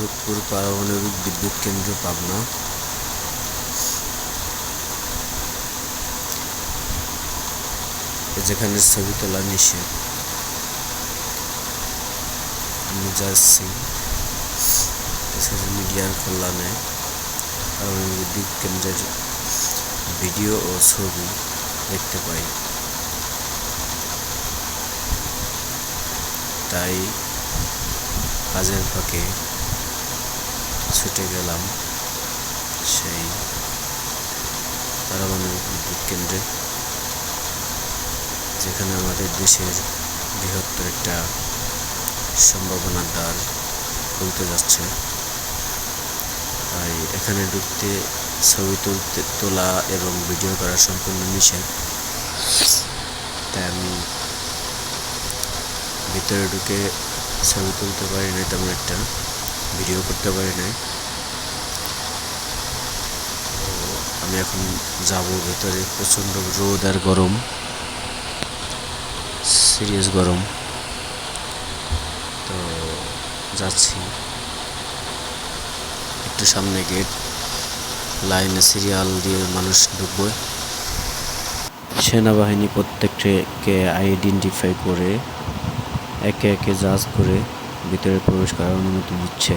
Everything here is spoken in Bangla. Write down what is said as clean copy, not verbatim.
রূপপুর পারমাণবিক বিদ্যুৎ কেন্দ্র, পাবনা। যেখানে ছবি তোলা নিষেধ। আমি যাচ্ছি সোশ্যাল মিডিয়ার কল্যাণে পারমাণবিক বিদ্যুৎ কেন্দ্রের ভিডিও ও ছবি দেখতে পাই, তাই কাজের ফাঁকে ছুটে গেলাম সেই পারমাণবিক বিদ্যুৎ কেন্দ্রে, যেখানে আমাদের দেশের বৃহত্তর একটা সম্ভাবনার দ্বার খুলতে যাচ্ছে। তাই এখানে ঢুকতে, ছবি তোলা এবং ভিডিও করা সম্পূর্ণ নিষেধ। তাই আমি ভিতরে ঢুকে ছবি তুলতে পারি নাই, তেমন একটা ভিডিও করতে পারি নাই। আমি এখন যাব ভিতরে। প্রচণ্ড রোদ আর গরম, সিরিয়াস গরম। তো যাচ্ছি, একটু সামনে গেট, লাইনে সিরিয়াল দিয়ে মানুষ ঢুকবে। সেনাবাহিনী প্রত্যেককে আইডেন্টিফাই করে একে একে জাজ করে ভিতরে প্রবেশ করার অনুমতি দিচ্ছে।